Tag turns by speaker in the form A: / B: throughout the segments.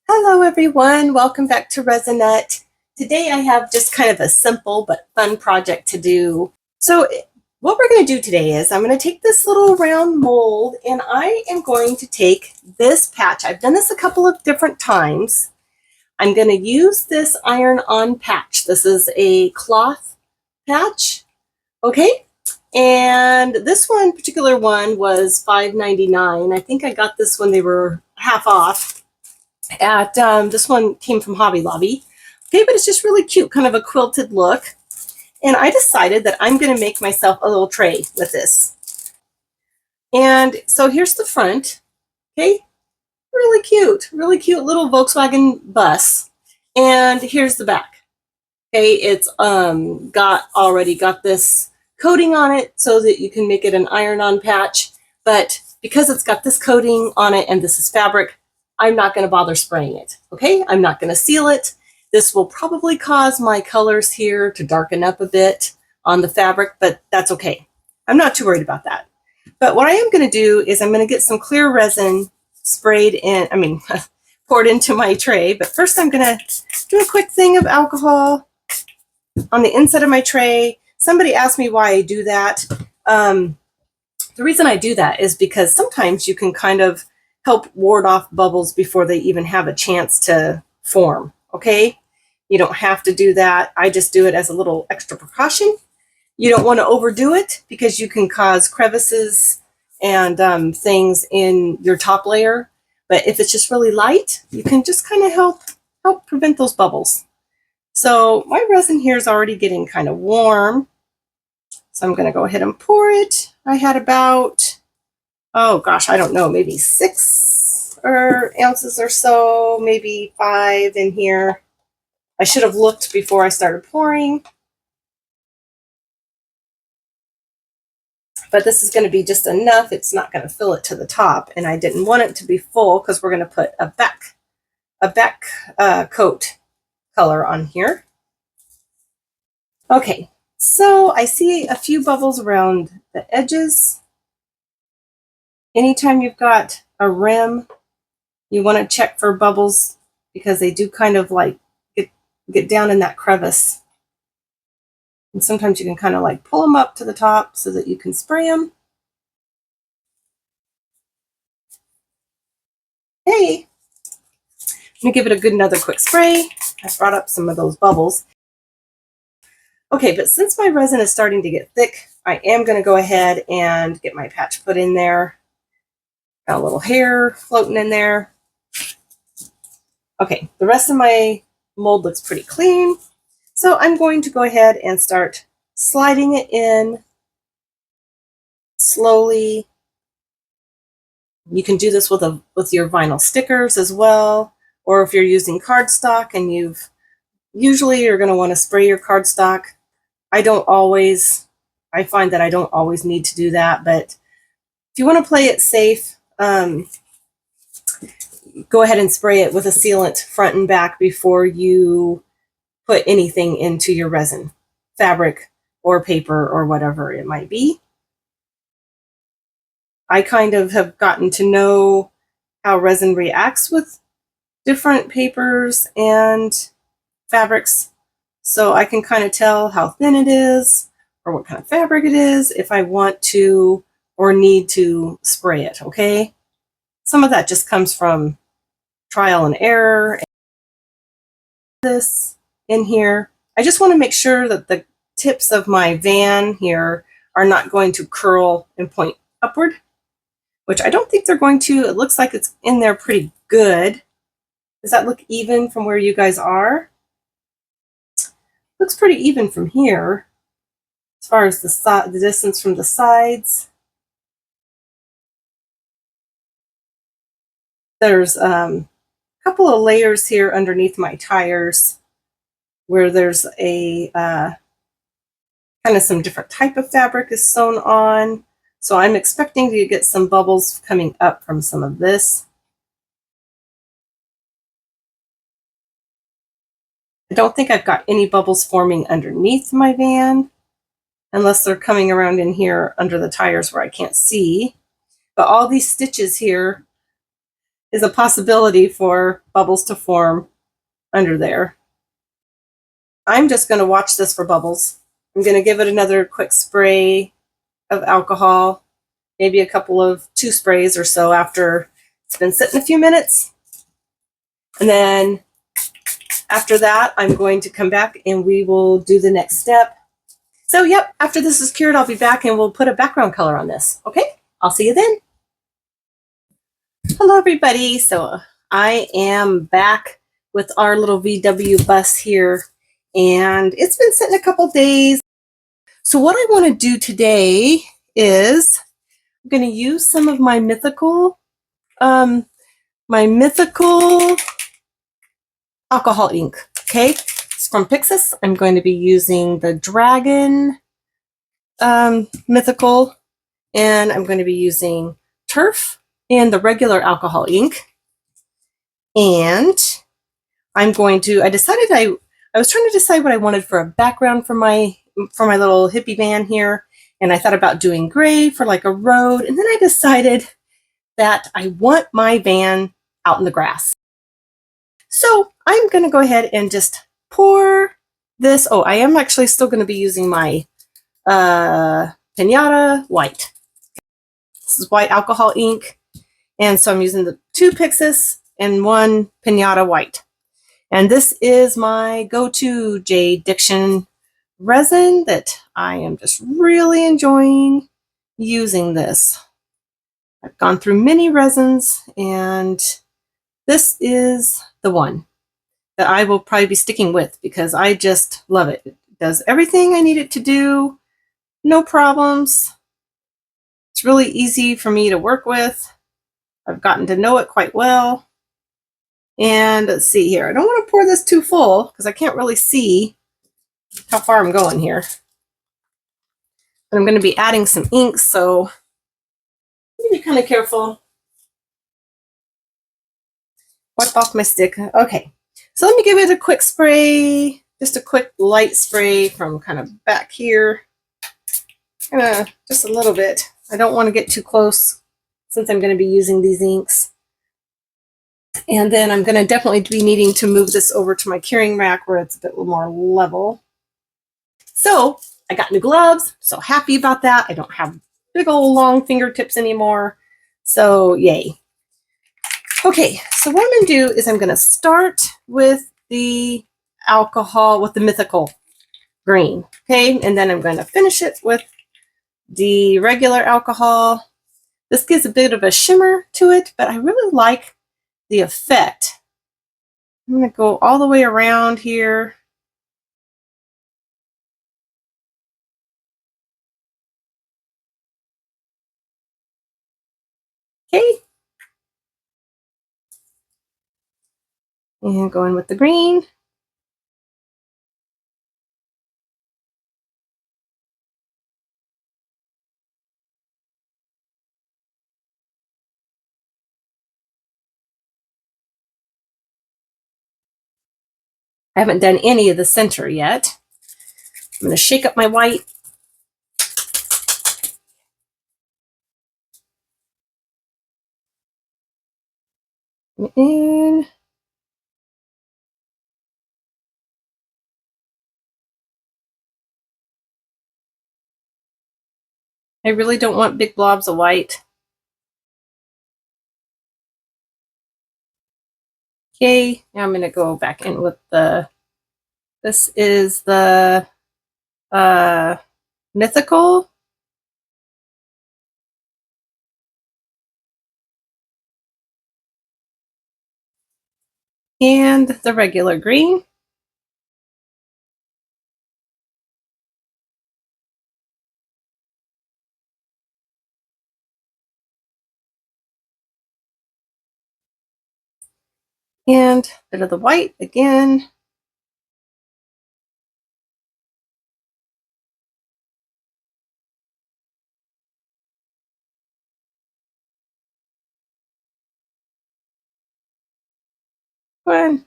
A: Hello everyone, welcome back to Resin. Today I have just kind of a simple but fun project to do. So what we're going to do today is I'm going to take this little round mold and I am going to take this patch. I've done this a couple of different times. I'm going to use this iron-on patch. This is a cloth patch, okay? And this particular one was $5.99. I think I got this when they were half off. This one came from Hobby Lobby. Okay, but it's just really cute, kind of a quilted look. And I decided that I'm going to make myself a little tray with this. And so here's the front. Okay, really cute little Volkswagen bus. And here's the back. Okay, it's already got this coating on it so that you can make it an iron-on patch. But because it's got this coating on it and this is fabric, I'm not going to bother spraying it, okay? I'm not going to seal it. This will probably cause my colors here to darken up a bit on the fabric, but that's okay. I'm not too worried about that. But what I am going to do is I'm going to get some clear resin sprayed in, poured into my tray. But first I'm going to do a quick thing of alcohol on the inside of my tray. Somebody asked me why I do that. The reason I do that is because sometimes you can kind of help ward off bubbles before they even have a chance to form, okay? You don't have to do that. I just do it as a little extra precaution. You don't want to overdo it because you can cause crevices and things in your top layer. But if it's just really light, you can just kind of help prevent those bubbles. So my resin here is already getting kind of warm. So I'm going to go ahead and pour it. I had about, oh gosh, I don't know, maybe 6 ounces or so, maybe 5 in here. I should have looked before I started pouring. But this is going to be just enough. It's not going to fill it to the top, and I didn't want it to be full because we're going to put a back coat color on here. Okay, so I see a few bubbles around the edges. Anytime you've got a rim, you want to check for bubbles because they do kind of like get down in that crevice. And sometimes you can kind of like pull them up to the top so that you can spray them. Hey, let me give it a good another quick spray. I brought up some of those bubbles. Okay, but since my resin is starting to get thick, I am going to go ahead and get my patch put in there. Got a little hair floating in there. Okay, the rest of my mold looks pretty clean. So I'm going to go ahead and start sliding it in slowly. You can do this with your vinyl stickers as well, or if you're using cardstock and usually you're going to want to spray your cardstock. I find that I don't always need to do that, but if you want to play it safe, go ahead and spray it with a sealant front and back before you put anything into your resin, fabric or paper or whatever it might be. I kind of have gotten to know how resin reacts with different papers and fabrics, so I can kind of tell how thin it is or what kind of fabric it is if I want to or need to spray it, okay? Some of that just comes from trial and error. This in here, I just want to make sure that the tips of my van here are not going to curl and point upward, which I don't think they're going to. It looks like it's in there pretty good. Does that look even from where you guys are? Looks pretty even from here as far as the distance from the sides. There's a couple of layers here underneath my tires where there's a kind of some different type of fabric is sewn on. So I'm expecting to get some bubbles coming up from some of this. I don't think I've got any bubbles forming underneath my van, unless they're coming around in here under the tires where I can't see. But all these stitches here, is a possibility for bubbles to form under there. I'm just going to watch this for bubbles. I'm going to give it another quick spray of alcohol, maybe a couple of 2 sprays or so after it's been sitting a few minutes. And then after that, I'm going to come back and we will do the next step. So yep, after this is cured, I'll be back and we'll put a background color on this. Okay, I'll see you then. Hello everybody. So I am back with our little VW bus here, and it's been sitting a couple days. So what I want to do today is I'm going to use some of my Mythical alcohol ink. Okay, it's from Pixis. I'm going to be using the Dragon Mythical, and I'm going to be using Turf and the regular alcohol ink. And I decided I was trying to decide what I wanted for a background for my little hippie van here, and I thought about doing gray for like a road, and then I decided that I want my van out in the grass. So I'm going to go ahead and just pour this. Oh, I am actually still going to be using my Pinata White. This is white alcohol ink, and so I'm using the 2 Pixis and 1 Pinata White. And this is my go-to Jade Diction resin that I am just really enjoying using this. I've gone through many resins, and this is the one that I will probably be sticking with because I just love it. It does everything I need it to do, no problems. It's really easy for me to work with. I've gotten to know it quite well. And let's see here. I don't want to pour this too full because I can't really see how far I'm going here. But I'm going to be adding some ink, so I'm going to be kind of careful. Wipe off my stick. Okay, so let me give it a quick spray, just a quick light spray from kind of back here. Just a little bit. I don't want to get too close since I'm going to be using these inks. And then I'm going to definitely be needing to move this over to my curing rack where it's a bit more level. So I got new gloves, so happy about that. I don't have big old long fingertips anymore, so yay. Okay, so what I'm going to do is I'm going to start with the alcohol, with the Mythical green, okay? And then I'm going to finish it with the regular alcohol. This gives a bit of a shimmer to it, but I really like the effect. I'm going to go all the way around here. Okay. And going with the green. I haven't done any of the center yet. I'm going to shake up my white. And I really don't want big blobs of white. Okay, now I'm going to go back in with this is the Mythical. And the regular green. And a bit of the white again. And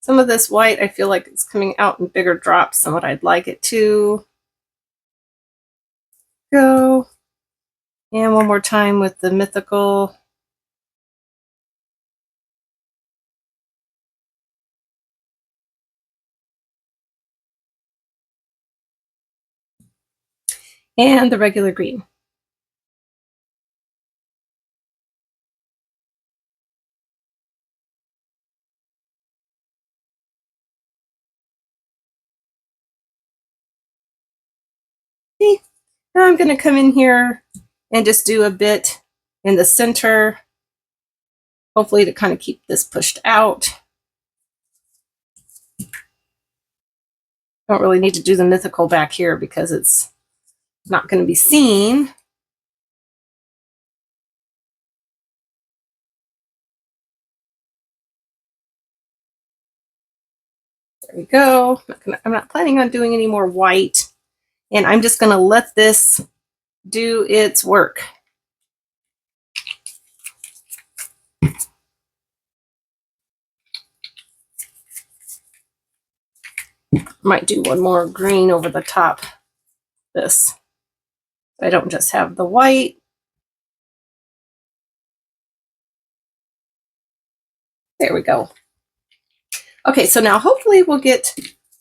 A: some of this white, I feel like it's coming out in bigger drops than what I'd like it to go. And one more time with the Mythical. and the regular green. Okay. Now I'm going to come in here and just do a bit in the center, hopefully to kind of keep this pushed out. Don't really need to do the Mythical back here because it's not going to be seen. There we go. I'm not planning on doing any more white, and I'm just going to let this do its work. Might do one more green over the top of this. I don't just have the white. There we go. Okay, so now hopefully we'll get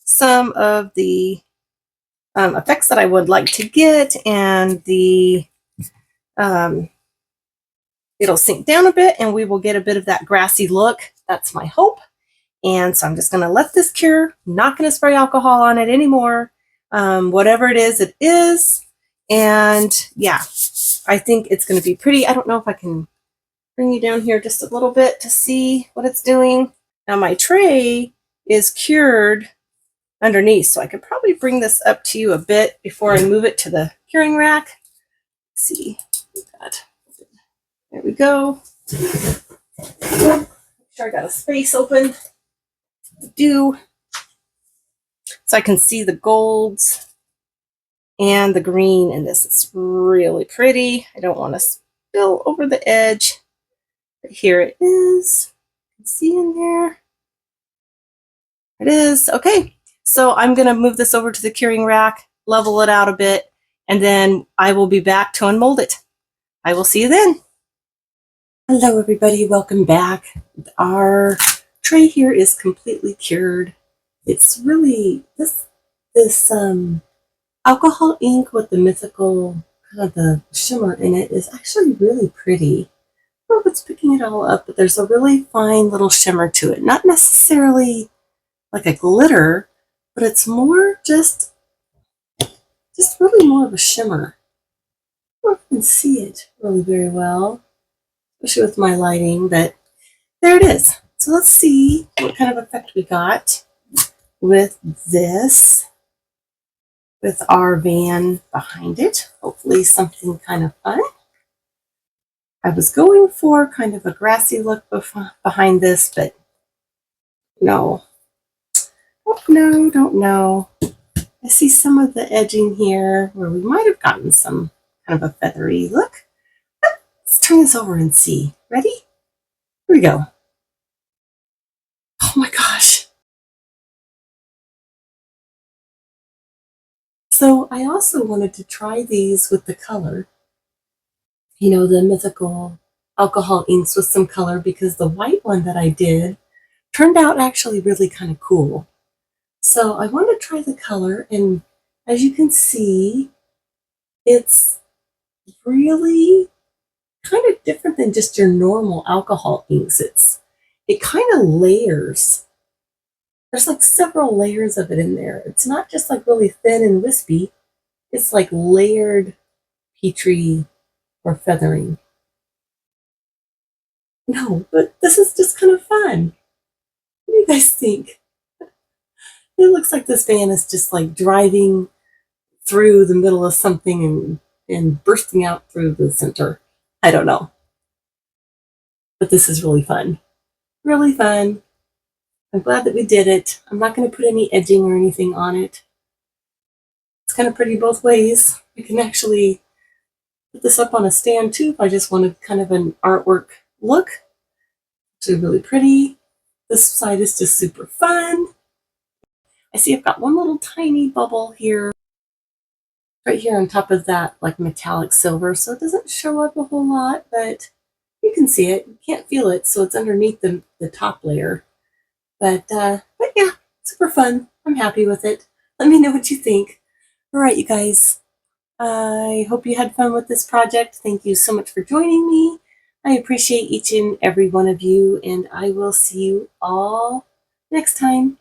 A: some of the effects that I would like to get, and the it'll sink down a bit and we will get a bit of that grassy look. That's my hope. And so I'm just going to let this cure. Not going to spray alcohol on it anymore. Whatever it is, it is. And yeah, I think it's going to be pretty. I don't know if I can bring you down here just a little bit to see what it's doing. Now my tray is cured underneath, so I could probably bring this up to you a bit before I move it to the curing rack. Let's see. There we go. Make sure I got a space open. I do. So I can see the golds and the green in this. It's really pretty. I don't want to spill over the edge. But here it is. You can see in there. It is. Okay. So I'm going to move this over to the curing rack, level it out a bit, and then I will be back to unmold it. I will see you then. Hello everybody, welcome back. Our tray here is completely cured. It's really, this alcohol ink with the Mythical, kind of the shimmer in it, is actually really pretty. I don't know if it's picking it all up, but there's a really fine little shimmer to it. Not necessarily like a glitter, but it's more just really more of a shimmer. I don't know if you can see it really very well, especially with my lighting, but there it is. So let's see what kind of effect we got with this, with our van behind it. Hopefully something kind of fun. I was going for kind of a grassy look behind this, but no. Oh, no, don't know. I see some of the edging here where we might have gotten some kind of a feathery look. Let's turn this over and see. Ready? Here we go. Oh my gosh. So I also wanted to try these with the color. You know, the Mythical alcohol inks with some color, because the white one that I did turned out actually really kind of cool. So I want to try the color, and as you can see, it's really kind of different than just your normal alcohol inks. It kind of layers. There's like several layers of it in there. It's not just like really thin and wispy. It's like layered peachy or feathering. No, but this is just kind of fun. What do you guys think? It looks like this van is just like driving through the middle of something and bursting out through the center. I don't know. But this is really fun. Really fun. I'm glad that we did it. I'm not going to put any edging or anything on it. It's kind of pretty both ways. I can actually put this up on a stand too if I just wanted kind of an artwork look. It's really pretty. This side is just super fun. I see I've got one little tiny bubble here, right here on top of that like metallic silver, so it doesn't show up a whole lot, but you can see it. You can't feel it, so it's underneath the top layer. But yeah, super fun. I'm happy with it. Let me know what you think. All right, you guys. I hope you had fun with this project. Thank you so much for joining me. I appreciate each and every one of you, and I will see you all next time.